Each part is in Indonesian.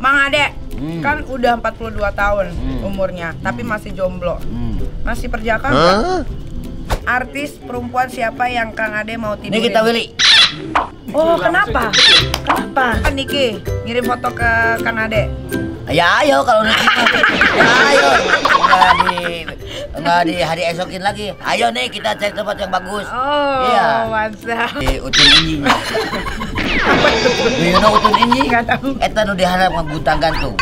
Mang Ade, kan udah 42 tahun umurnya, tapi masih jomblo. Masih perjaka nggak? Artis perempuan siapa yang Kang Ade mau tidurin? Ini kita Willy. Oh, kenapa? Kenapa? Kan Niki ngirim foto ke Kang Ade. Ya ayo kalau Niki. Ya ayo. Nggak di hari esokin lagi. Ayo nih kita cari tempat yang bagus. Oh, iya. mantap. Di Utun Inyi. Apa tuh? You know Utun Inyi? Nggak tahu. Eta nu diharap ngebuntang gantung.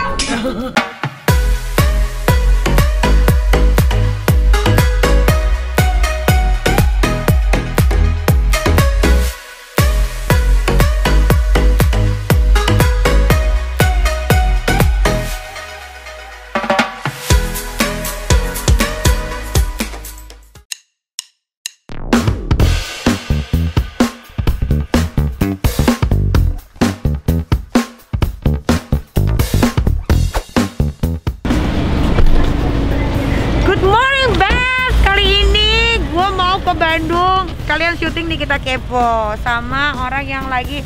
Bandung, kalian syuting di Kita Kepo sama orang yang lagi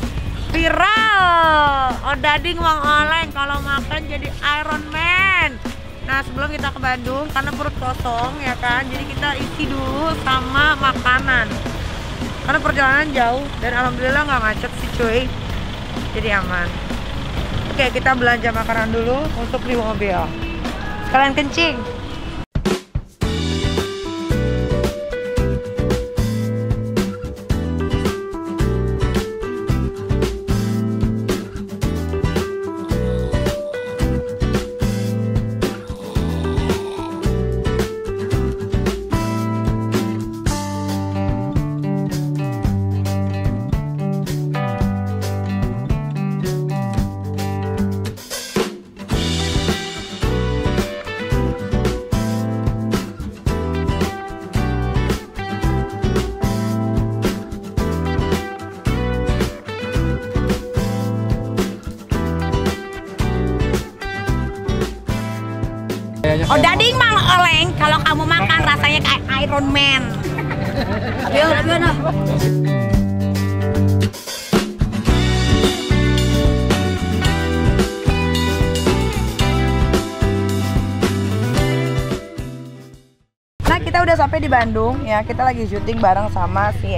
viral. Odading Mang Oleng kalau makan jadi Iron Man. Nah, sebelum kita ke Bandung karena perut kosong ya kan, jadi kita isi dulu sama makanan. Karena perjalanan jauh dan alhamdulillah nggak macet sih cuy, jadi aman. Oke, kita belanja makanan dulu untuk di mobil. Sekalian kencing. Odading Mang Oleng kalau kamu makan rasanya kayak Iron Man. Ayo, nah. Nah, kita udah sampai di Bandung ya. Kita lagi syuting bareng sama si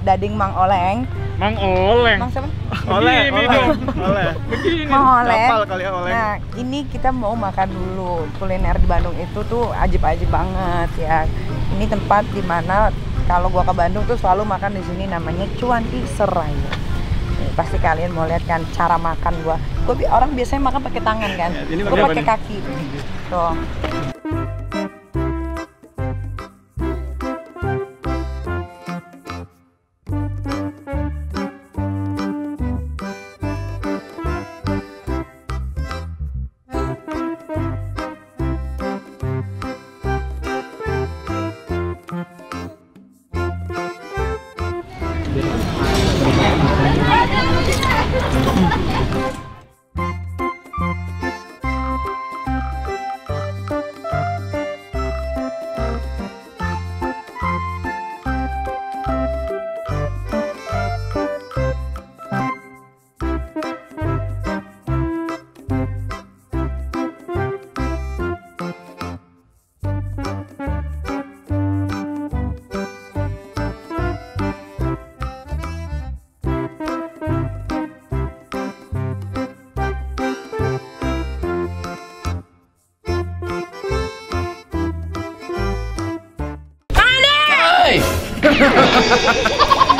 Dading Mang Oleng. Mang Oleng. Mang siapa? Oleh, dong. Oleh. Begini. Mang Oleng. Kapal kali ya Oleng. Nah, ini kita mau makan dulu. Kuliner di Bandung itu tuh ajib-ajib banget ya. Ini tempat dimana kalau gua ke Bandung tuh selalu makan di sini, namanya Cuanki Serai. Nih, pasti kalian mau lihat kan cara makan gua. Orang biasanya makan pakai tangan kan. Ya, gua pakai kaki. Tuh.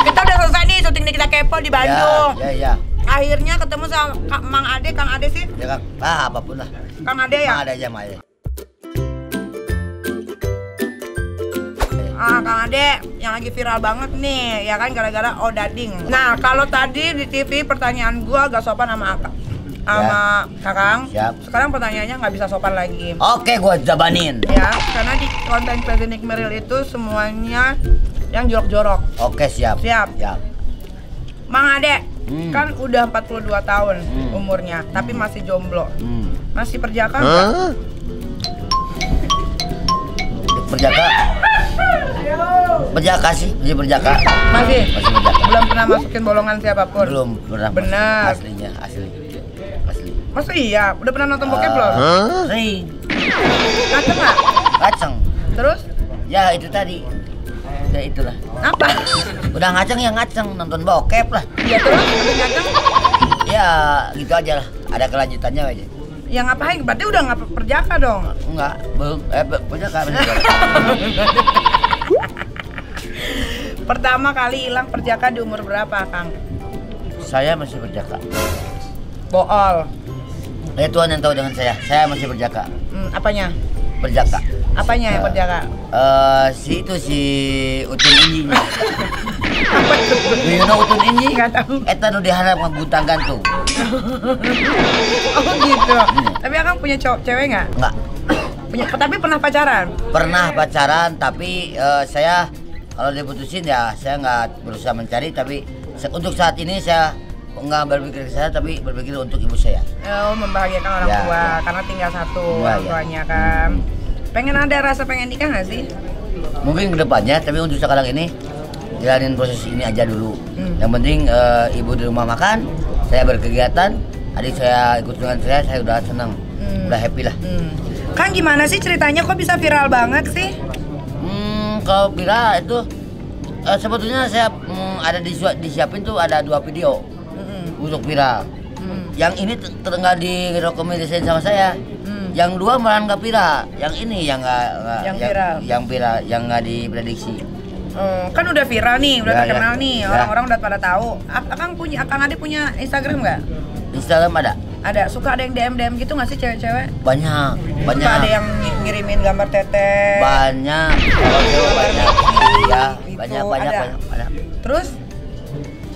Kita udah selesai nih syuting di Kita Kepo di Bandung. Ya. Akhirnya ketemu sama Mang Ade, Kang Ade sih? Ya Kang, apapun lah. Kang Ade ya? Mang Ade aja, Mang Ade. Kang Ade yang lagi viral banget nih, ya kan gara-gara Odading. Nah, kalau tadi di TV pertanyaan gua agak sopan sama Kakang. Siap. Sekarang pertanyaannya nggak bisa sopan lagi. Oke, gua jabanin. Ya, karena di konten Presiden Meril itu semuanya yang jorok-jorok. Oke, siap. Siap. Siap. Mang Ade, kan udah 42 tahun umurnya, tapi masih jomblo. Masih perjaka nggak? Perjaka? Perjaka sih, masih perjaka. Masih? Masih perjaka. Belum pernah masukin bolongan siapapun? Belum pernah. Benar. Aslinya, asli. Masa iya? Udah pernah nonton bokep belum? Sering. Ngaceng nggak? Ngaceng. Terus? Ya itu tadi. Ya itulah. Apa? Udah ngaceng ya ngaceng, nonton bokep lah. Ya terus? Habis ngaceng? Ya gitu aja lah. Ada kelanjutannya aja. Ya ngapain? Berarti udah nggak perjaka dong? Enggak, belum. Punya kan. Pertama kali hilang perjaka di umur berapa, Kang? Saya masih berjaka. Bool. Tuhan yang tahu dengan saya masih berjaka. Apanya? Berjaka. Apanya yang perjaka? Si Utun Inji. Apa itu? You know Utun Inji? Nggak tahu. Eta nu diharap ngagutang gantung. Oh gitu. Tapi Akang punya cewek nggak? Enggak. Punya, tapi pernah pacaran? Pernah pacaran, tapi saya kalau diputusin ya saya nggak berusaha mencari, tapi untuk saat ini saya nggak berpikir ke saya, tapi berpikir untuk ibu saya. Oh, membahagiakan orang Ya, tua, ya. karena tinggal satu Ya, orang ya. tuanya kan. Pengen ada rasa pengen nikah nggak sih? Mungkin kedepannya, tapi untuk sekarang ini jalanin proses ini aja dulu. Yang penting ibu di rumah makan, saya berkegiatan, adik saya ikut dengan saya udah senang, udah happy lah. Kang, gimana sih ceritanya kok bisa viral banget sih? Kalau viral itu sebetulnya saya ada disiapin tuh ada 2 video untuk viral. Yang ini nggak direkomendasiin sama saya. Yang 2 malah nggak viral. Yang ini yang nggak viral. Yang viral, yang nggak diprediksi. Kan udah viral nih, udah Ya, terkenal ya. nih, Ya. orang-orang udah pada tahu. Akang Ade punya Instagram nggak? Instagram ada Ada. Suka ada yang DM gitu nggak sih cewek-cewek? banyak. Suka ada yang ngirimin gambar tete. Banyak. Kalau cewek banyak. Ya, Gitu, banyak. ada. Terus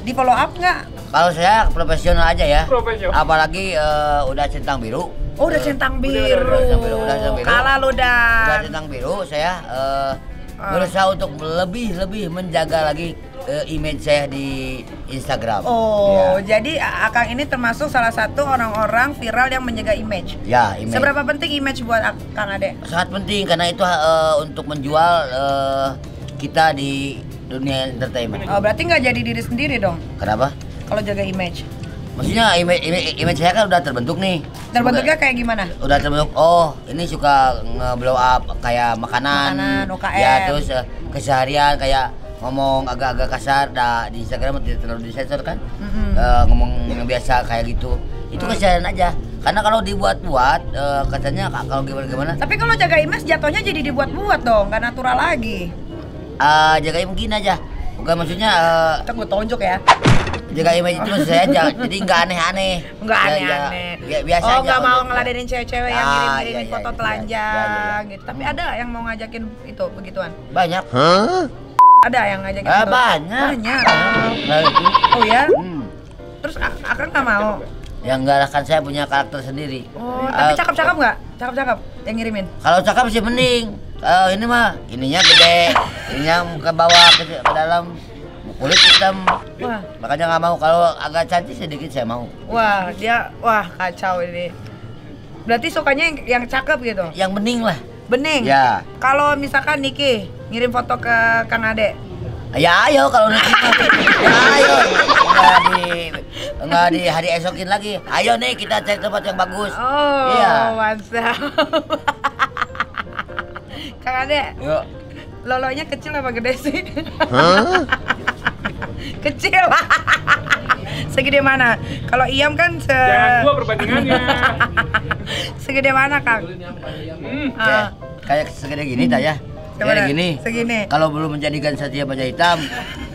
di follow up nggak? Kalau saya profesional aja ya. Profesional. Apalagi udah centang biru. Oh, udah centang biru. Udah centang biru. Kalah lu dah. Udah centang biru, saya berusaha untuk lebih menjaga lagi image saya di Instagram. Oh, Ya. jadi Akang ini termasuk salah satu orang-orang viral yang menjaga image. Ya, image. Seberapa penting image buat Kang Ade? Sangat penting karena itu untuk menjual kita di dunia entertainment. Oh, berarti nggak jadi diri sendiri dong Kenapa? kalau jaga image. Maksudnya image saya kan udah terbentuk nih. Terbentuknya kayak gimana? Udah terbentuk. Oh, ini suka nge-blow up kayak makanan. UKM. Ya, terus keseharian kayak ngomong agak-agak kasar, di Instagram tidak terlalu disensor kan? Ngomong biasa kayak gitu. Itu keseharian aja. Karena kalau dibuat-buat, katanya kalau gimana? Tapi kalau jaga image jatuhnya jadi dibuat-buat dong, nggak natural lagi. Jaga image aja. Bukan maksudnya Kita gue tonjok ya. jaga image itu maksud saya jadi nggak aneh-aneh. Nggak Ya, aneh-aneh. biasa Oh, aja. nggak mau kalau- ngeladenin cewek-cewek yang Ah, ngirim-ngirimin iya, foto iya, telanjang iya. gitu. Tapi ada yang mau ngajakin itu begituan. Banyak. Ada yang ngajakin itu. Banyak. Banyak. Nah, itu. Oh ya? Hmm. Terus Akang nggak mau? Yang enggak lah, kan saya punya karakter sendiri. Oh, tapi cakep-cakep nggak? Cakep-cakep yang ngirimin. Kalau cakep sih mending. Ini mah ininya gede, ininya ke bawah ke dalam, kulit hitam. Wah. Makanya nggak mau. Kalau agak cantik sedikit saya mau. Wah, wah kacau ini. Berarti sukanya yang cakep gitu. Yang bening lah. Bening. Ya. Kalau misalkan Niki ngirim foto ke Kang Ade, Ya ayo kalau nanti mah. Ya ayo. Nggak di hari esokin lagi. Ayo nih kita cari tempat yang bagus. oh, Iya. mantap. Kang Ade, Yuk. lolonya kecil apa gede sih? Kecil. Segede mana? Kalau Iyam kan Jangan gua perbandingannya. segede mana, Kang? Kayak segede gini tak ya? Gimana? Kayak gini. Segini. Kalau belum menjadikan Satya Baja Hitam,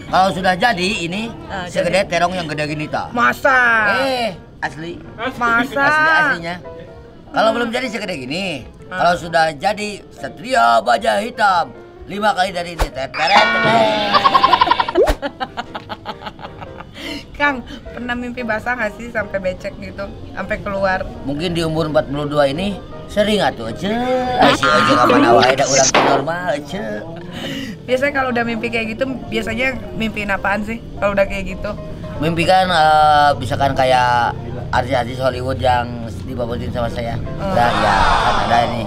kalau sudah jadi ini segede terong yang gede gini tak? Masa? Asli. Masa? Aslinya. Kalau belum jadi segede gini. Kalau sudah jadi Satria Baja Hitam 5 kali dari ini. Teret. Kang, pernah mimpi basah nggak sih sampai becek gitu, sampai keluar? Mungkin di umur 42 ini sering atuh aja. Asih aja kapan wae da urang normal aja. Biasanya kalau udah mimpi kayak gitu, biasanya mimpiin apaan sih kalau udah kayak gitu? Mimpi kan misalkan kayak artis-artis Hollywood yang dibabutin sama saya. Nah, ya kan ada ini.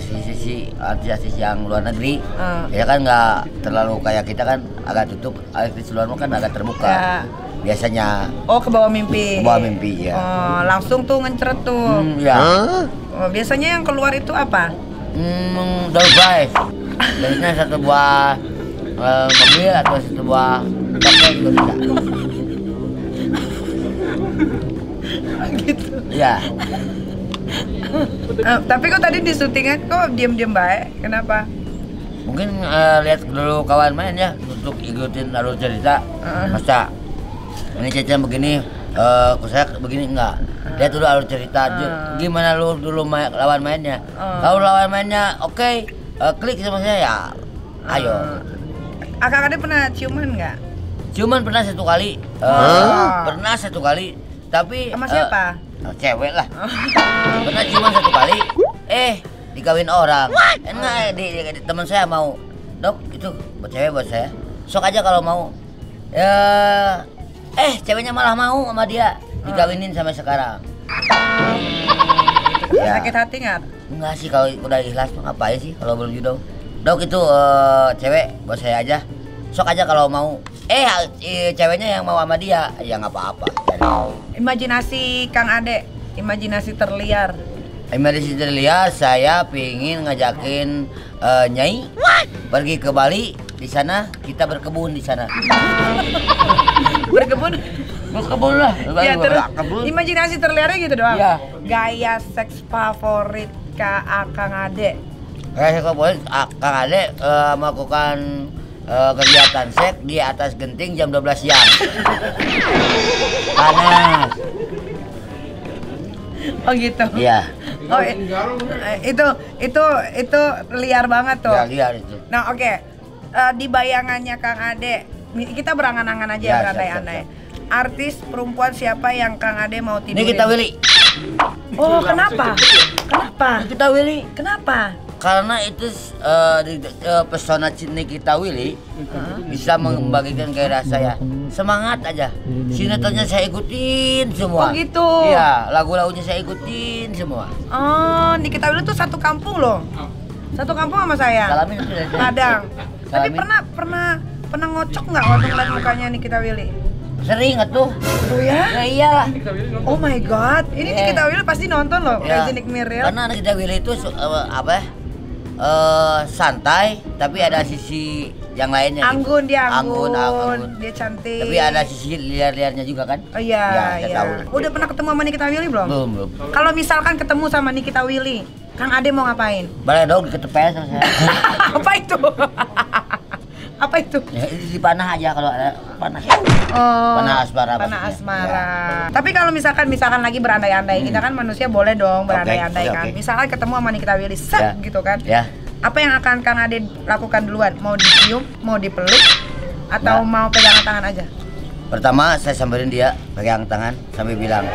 Sisi artis-artis yang luar negeri. Ya kan nggak terlalu kayak kita kan agak tutup. Artis luar kan agak terbuka. Ya. biasanya. Oh, ke bawah mimpi. Ke bawah mimpi, ya. Oh, langsung tuh ngencret tuh. Ya. Oh, biasanya yang keluar itu apa? Dolby. Biasanya satu buah mobil atau satu buah toko juga bisa. Gitu. Iya. Tapi kok tadi di syutingan kok diam-diam baik? Kenapa? Mungkin lihat dulu kawan main ya untuk ikutin alur cerita. Masa ini Cece begini, saya begini enggak. Lihat dulu alur cerita. Gimana lu dulu lawan mainnya? Kalau lawan mainnya oke, klik sama saya ya. Ayo. Akang Ade pernah ciuman nggak? Cuman pernah satu kali. Pernah satu kali. Tapi Sama siapa? Cewek lah. Pernah ciuman satu kali. Dikawin orang. Enak di teman saya mau. Dok, itu buat cewek buat saya. Sok aja kalau mau. Ceweknya malah mau sama dia. Dikawinin sampai sekarang. Ya. Sakit hati nggak? Enggak sih, kalau udah ikhlas mah ngapain sih kalau belum jodoh. Dok, itu cewek buat saya aja. Sok aja kalau mau. Ceweknya yang mau sama dia, ya nggak apa-apa. Imajinasi Kang Ade, imajinasi terliar. Imajinasi terliar, saya pingin ngajakin Nyai pergi ke Bali. Di sana kita berkebun di sana. Berkebun? Berkebun lah. Ya, terus imajinasi terliarnya gitu doang. Iya. Gaya seks favorit Kang Ade. Kayak favorit Kang Ade melakukan kegiatan seks di atas genting jam 12 siang. Panas. Oh gitu. Iya. Oh, itu liar banget tuh. Ya, liar itu. Nah, oke. Di bayangannya Kang Ade, kita berangan-angan aja, Ya, berandai-andai. Artis perempuan siapa yang Kang Ade mau tidurin? Nikita Willy. Oh, kenapa? Kenapa? Nikita Willy. Kenapa? Karena itu pesona Nikita Willy bisa membagikan gairah saya. Semangat aja. Sinetronnya saya ikutin semua. Oh gitu. Iya, lagu-lagunya saya ikutin semua. Oh, Nikita Willy tuh satu kampung loh. Satu kampung sama saya. Salamin itu dari saya. Padang. Tapi Salamin. pernah ngocok nggak waktu ngeliat mukanya Nikita Willy? Sering atuh. Oh ya? Ya iyalah. Oh my god. Ini Nikita Willy pasti nonton loh, Ya. Crazy Nick Mirror. Karena Nikita Willy itu santai, tapi ada sisi yang lainnya. Anggun gitu. dia anggun. Anggun. Dia cantik. Tapi ada sisi liar-liarnya juga kan? Oh iya, Ya, saya iya. tahu. Udah pernah ketemu sama Nikita Willy belum? Belum. Kalau misalkan ketemu sama Nikita Willy, Kang Ade mau ngapain? Balai dong diketepes sama saya. Apa itu? Apa itu? Ya, di panah aja kalau ada panah. Oh, Panah asmara Panah maksudnya. asmara. Tapi kalau misalkan lagi berandai-andai, kita kan manusia boleh dong berandai-andai Oke, kan. oke. Misalkan ketemu sama Nikita Willy, set Ya. gitu kan. Ya. Apa yang akan Kang Ade lakukan duluan? Mau dicium, mau dipeluk, atau Nah. mau pegangan tangan aja? Pertama saya samperin dia pegang tangan sambil bilang,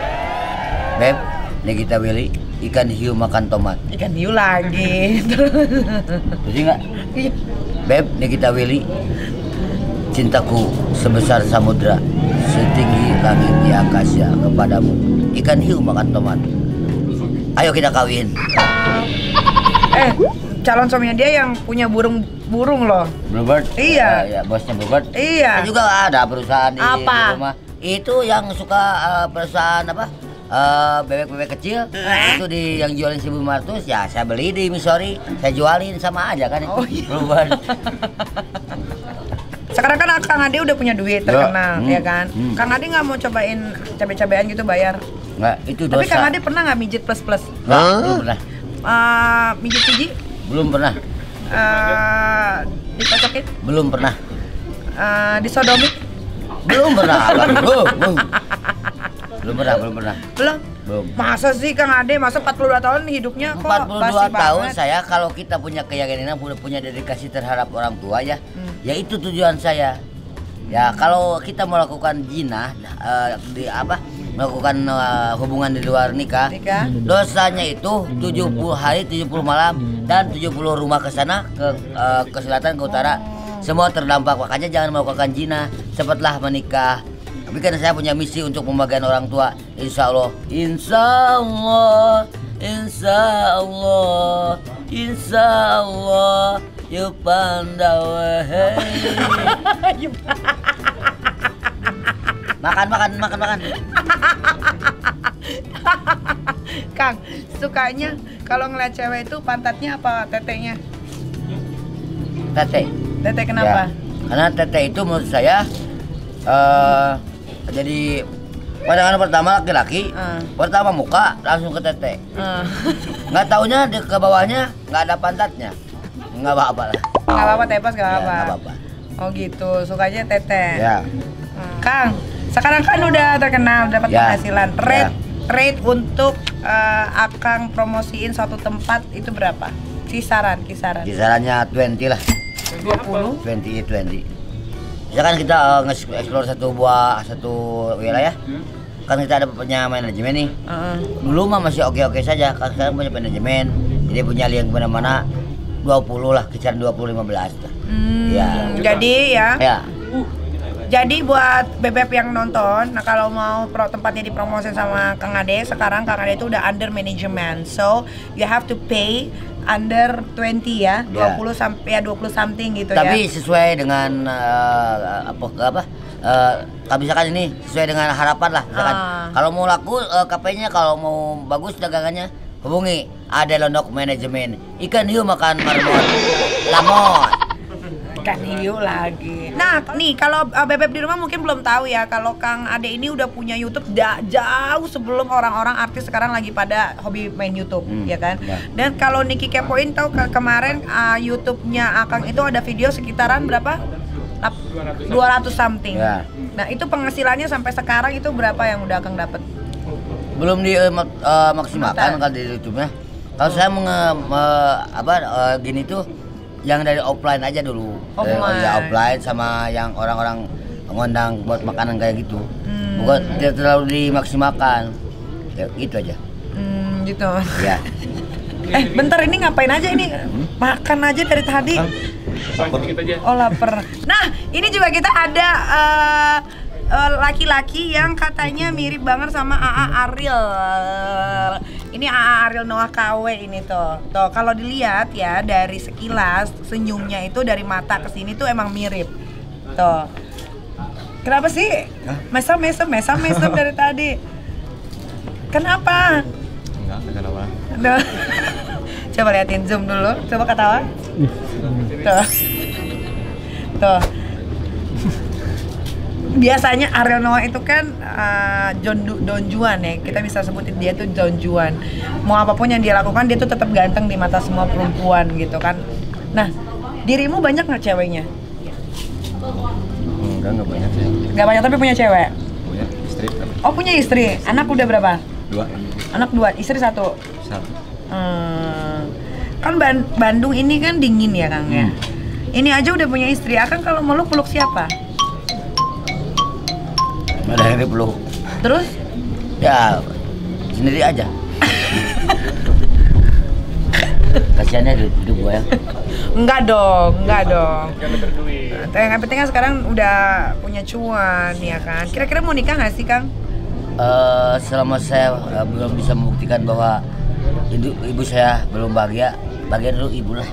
"Beb, Nikita Willy, ikan hiu makan tomat." Ikan hiu lagi. Terus enggak? Iya. Beb, Nikita Willy, cintaku sebesar samudra, setinggi langit di akasia kepadamu. Ikan hiu makan tomat. Ayo kita kawin. Calon suaminya dia yang punya burung loh. Bluebird? Iya. Ya, bosnya Bluebird. Iya. Saya juga ada perusahaan di Apa? rumah. Itu yang suka perusahaan apa? Bebek-bebek kecil. Itu yang jualin 1.500, ya saya beli di Missouri, saya jualin sama aja kan itu. Oh, iya. Bluebird. Sekarang kan Kang Ade udah punya duit terkenal, ya kan? Hmm. Kang Ade nggak mau cobain cabai-cabean gitu bayar. Enggak, itu dosa. Tapi Kang Ade pernah nggak mijit plus-plus? Nggak, belum pernah. Mijit biji? Belum pernah. Dicocokin? Belum pernah. Disodomi? Belum pernah. Belum pernah. Belum? Belum. Masa sih Kang Ade, masa 42 tahun hidupnya kok 42 basi tahun banget? saya, kalau kita punya keyakinan, punya dedikasi terhadap orang tua ya, ya itu tujuan saya. Ya kalau kita melakukan zina, melakukan hubungan di luar nikah, dosanya itu 70 hari, 70 malam, dan 70 rumah ke sana, ke selatan, ke utara, semua terdampak. Makanya jangan melakukan zina, cepatlah menikah. Tapi kan saya punya misi untuk membagian orang tua. Insya Allah, insya Allah, insya Allah, insya Allah, yuk pandawe. Makan. Kang, sukanya kalau ngeliat cewek itu pantatnya apa tetenya? Tete. Tete kenapa? Ya, karena tete itu menurut saya jadi pandangan pertama laki-laki, pertama muka langsung ke tete. Nggak taunya ke bawahnya nggak ada pantatnya. Nggak apa-apa lah. Nggak apa-apa, tepos nggak Ya, apa-apa. nggak apa-apa. Oh gitu, sukanya tete. Ya. Kang, sekarang kan udah terkenal dapat Ya. penghasilan. Rate untuk Akang promosiin suatu tempat itu berapa? Kisaran. Kisarannya 20 lah. 20. Misalkan kita nge-explore satu wilayah, kan kita ada punya manajemen nih. Dulu mah masih oke saja, kan sekarang punya manajemen, jadi punya link kemana-mana 20 lah, kisaran 20-15 lah. Ya. Jadi ya. Ya. Jadi buat bebek yang nonton, nah kalau mau tempatnya dipromosin sama Kang Ade, sekarang Kang Ade itu udah under management. So, you have to pay under 20 ya, 20 sampai 20 something gitu. Tapi ya. sesuai dengan misalkan ini sesuai dengan harapan lah. Misalkan kalau mau laku KP-nya, kalau mau bagus dagangannya, hubungi Ade Londok Manajemen. Ikan hiu makan marmot. Lamon. Ikan hiu lagi. Nah, nih kalau bebek di rumah mungkin belum tahu ya, kalau Kang Ade ini udah punya YouTube jauh sebelum orang-orang artis sekarang lagi pada hobi main YouTube, ya kan? Ya. Dan kalau Niki kepoin tahu kemarin YouTube-nya Akang itu ada video sekitaran berapa? 200 something. Ya. Nah, itu penghasilannya sampai sekarang itu berapa yang udah Akang dapat? Belum maksimalkan kalau di YouTube-nya. Kalau saya gini tuh yang dari offline aja dulu. Ya offline sama yang orang-orang ngundang buat makanan kayak gitu. Bukan tidak terlalu dimaksimalkan. Ya gitu aja. Gitu. Ya. Bentar, ini ngapain aja ini? Makan aja dari tadi. Oh, lapar. Nah, ini juga kita ada laki-laki yang katanya mirip banget sama AA Ariel. Ini AA Ariel Noah KW ini tuh. Tuh, kalau dilihat ya dari sekilas senyumnya itu dari mata ke sini tuh emang mirip. Tuh. Kenapa sih? Mesem dari tadi. Kenapa? Enggak kenapa. Tuh. Coba liatin zoom dulu. Coba ketawa. Tuh. Tuh. Biasanya Ariel Noah itu kan Don Juan ya, kita bisa sebutin dia tuh Don Juan. Mau apapun yang dia lakukan dia tuh tetap ganteng di mata semua perempuan gitu kan. Nah, dirimu banyak nggak ceweknya? Enggak banyak sih. Nggak banyak tapi punya cewek? Punya istri. Oh, punya istri. Anak udah berapa? 2. Anak 2, istri 1. Kan Bandung ini kan dingin ya Kang ya. Ini aja udah punya istri. Akang kalau meluk siapa? Ada yang dipeluk. Terus? Ya sendiri aja. Kasiannya hidup gue ya. Enggak dong. Yang penting kan sekarang udah punya cuan ya kan. Kira-kira mau nikah nggak sih Kang? Selama saya belum bisa membuktikan bahwa ibu saya belum bahagia dulu ibu lah.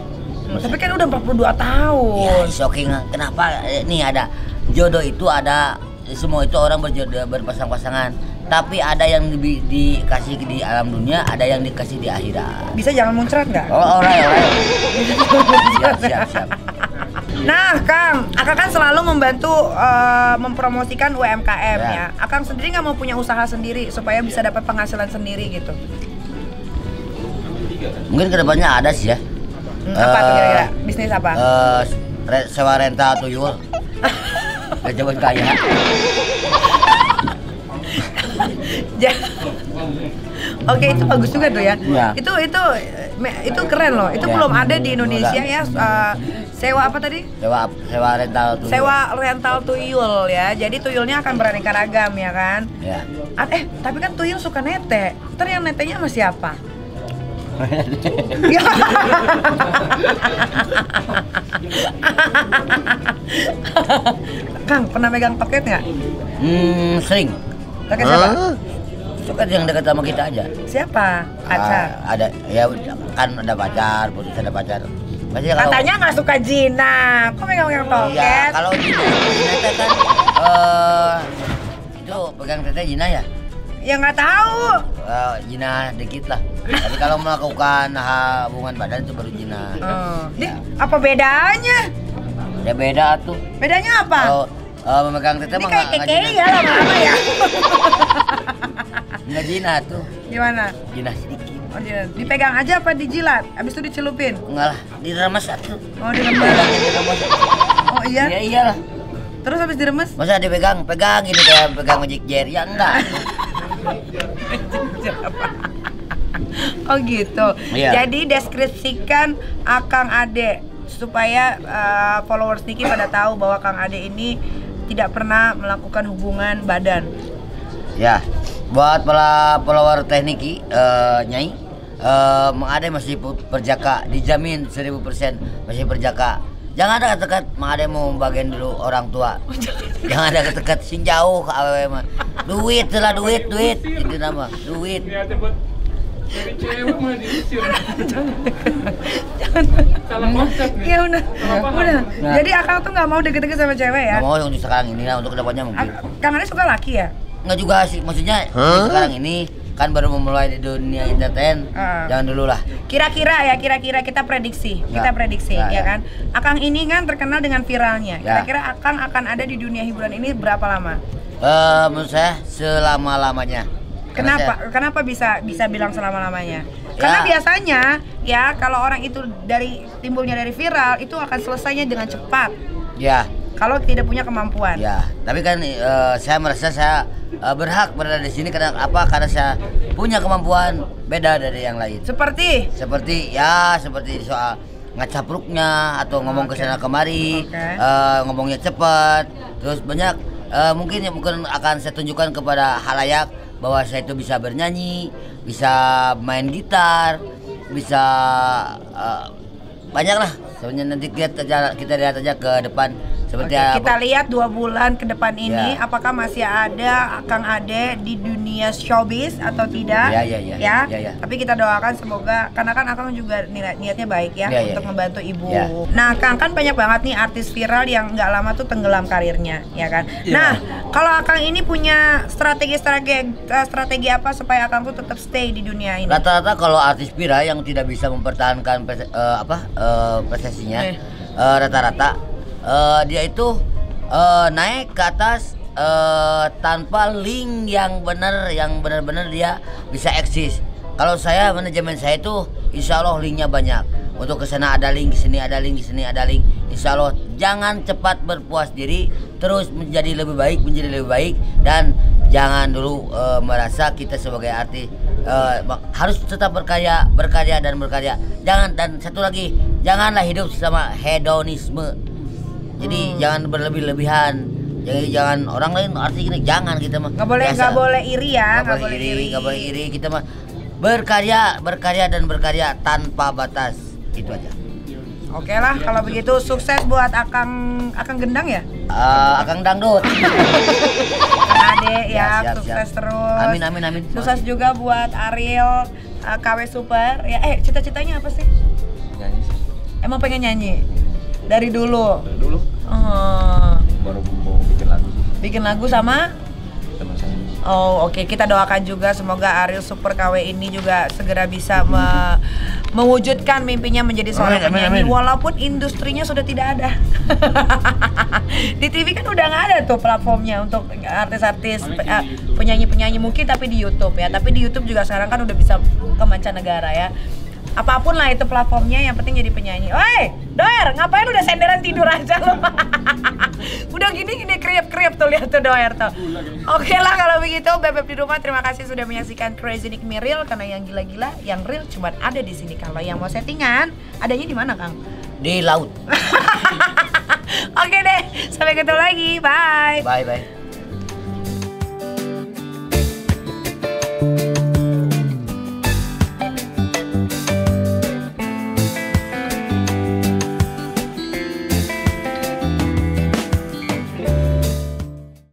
Tapi kan udah 42 tahun. Ya, shocking. Kenapa nih ada jodoh itu ada, semua itu orang berjodoh berpasang-pasangan. Tapi ada yang dikasih di alam dunia, ada yang dikasih di akhirat. Bisa jangan muncrat nggak? Oh, alright. Siap. Nah, Kang, Akang kan selalu membantu mempromosikan UMKM ya. Akang sendiri nggak mau punya usaha sendiri supaya bisa dapat penghasilan sendiri gitu? Mungkin kedepannya ada sih ya. Apa tuh kira-kira? Bisnis apa? Sewa rental tuyul. Gak coba kaya. Oke, itu bagus juga tuh ya. Ya. Itu keren loh. Itu belum ada di Indonesia ya. Sewa apa tadi? Sewa rental tuyul. Sewa rental tuyul ya. Jadi tuyulnya akan beraneka ragam ya kan? Ya. Tapi kan tuyul suka nete. Ntar yang netenya sama siapa? Kang, pernah megang toket nggak? Sering. Toket siapa? Toket yang dekat sama kita aja. Siapa? Pacar? Ada, ya kan ada pacar, putus ada pacar. Maksudnya kalau, katanya nggak suka jinak, kok megang toket? Iya, kalau Jina kan itu itu pegang teteh jinah ya? Ya nggak tahu. Jinah dikit lah. Tapi kalau melakukan hubungan badan itu baru jinah. Dik, apa bedanya? Ya beda tuh. Bedanya apa? Kalau memegang teteh Ini mah kayak nggak keke ya lama-lama ya. Nggak jinah tuh. Gimana? Jinah sedikit. Oh, dipegang aja apa dijilat? Abis itu dicelupin? Enggak lah, diremes satu. Oh, diremes. Oh iya? Iya iyalah. Terus habis diremes? Masa dipegang, pegang gini kayak pegang Magic Jar? Ya enggak. Oh gitu. Iya. Jadi deskripsikan Akang Ade supaya followers Niki pada tahu bahwa Kang Ade ini tidak pernah melakukan hubungan badan. Ya, buat para follower tekniki, Nyai, Mang Ade masih perjaka, dijamin 1000% masih perjaka. Jangan ada dekat, Mang Ade mau bagian dulu orang tua. Jangan ada dekat, sing jauh ke awewe mah. Duit lah, duit, itu nama, duit. Dari cewek mah diusir. Jangan. Salah konsep nih. Iya udah. Nah. Jadi Akang tuh nggak mau deket-deket sama cewek ya? Nggak mau untuk sekarang ini lah, untuk kedepannya mungkin. Kang Ade suka laki ya? Nggak juga sih, maksudnya sekarang ini kan baru memulai di dunia entertain. Jangan dulu lah. Kira-kira kita prediksi, ya kan. Akang ini kan terkenal dengan viralnya. Ya. Kira-kira Akang akan ada di dunia hiburan ini berapa lama? Menurut saya selama-lamanya. Kenapa bisa bilang selama-lamanya? Karena biasanya ya kalau orang itu timbulnya dari viral itu akan selesainya dengan cepat. Ya. Kalau tidak punya kemampuan. Ya, tapi kan saya merasa saya berhak berada di sini karena apa? Karena saya punya kemampuan beda dari yang lain. Seperti soal ngacapruknya atau ngomong ke sana kemari, ngomongnya cepat, terus banyak mungkin akan saya tunjukkan kepada halayak bahwa saya itu bisa bernyanyi, bisa main gitar, bisa banyak lah. Sebenarnya nanti kita lihat aja ke depan seperti apa. Kita lihat 2 bulan ke depan ini apakah masih ada Akang Ade di dunia showbiz atau tidak. Ya. Tapi kita doakan semoga, karena kan Akang juga niatnya baik ya untuk membantu ibu. Ya. Nah, Akang kan banyak banget nih artis viral yang nggak lama tuh tenggelam karirnya, ya kan. Nah, kalau Akang ini punya strategi apa supaya Akang tuh tetap stay di dunia ini? Rata-rata kalau artis viral yang tidak bisa mempertahankan prestasinya, rata-rata dia itu naik ke atas tanpa link yang benar-benar dia bisa eksis. Kalau saya, manajemen saya itu insya Allah linknya banyak. Untuk kesana ada link, kesini ada link, kesini ada link. Insya Allah jangan cepat berpuas diri, terus menjadi lebih baik dan jangan dulu merasa kita sebagai artis harus tetap berkarya dan berkarya. Dan satu lagi, janganlah hidup sama hedonisme. Jadi jangan berlebih-lebihan. Jadi jangan orang lain arti gini, jangan kita mah. Nggak boleh iri ya, nggak boleh iri. Kita mah berkarya dan berkarya tanpa batas. Itu aja. Oke lah, kalau begitu sukses buat Akang Gendang ya? Akang Dangdut. Kang Ade ya, siap, sukses siap. terus. Amin. Sukses juga buat Ariel KW Super. Ya, cita-citanya apa sih? Nyanyi sih. Emang pengen nyanyi? Dari dulu. Baru mau bikin lagu sih. Bikin lagu sama? Teman saya. Oh, oke. Kita doakan juga semoga Ariel Super KW ini juga segera bisa mewujudkan mimpinya menjadi seorang penyanyi. Walaupun industrinya sudah tidak ada. Di TV kan udah nggak ada tuh platformnya untuk artis-artis, penyanyi-penyanyi mungkin, tapi di YouTube ya. Tapi di YouTube juga sekarang kan udah bisa ke mancanegara ya. Apapun lah itu platformnya, yang penting jadi penyanyi. Woi, Doer, ngapain udah senderan tidur aja lo? Udah gini kriep tuh, lihat tuh Doer tuh. Oke lah kalau begitu, bebek di rumah, terima kasih sudah menyaksikan Crazy Nick Miril, karena yang gila-gila, yang real cuma ada di sini. Kalau yang mau settingan, adanya di mana, Kang? Di laut. Oke deh, sampai ketemu lagi. Bye. Bye.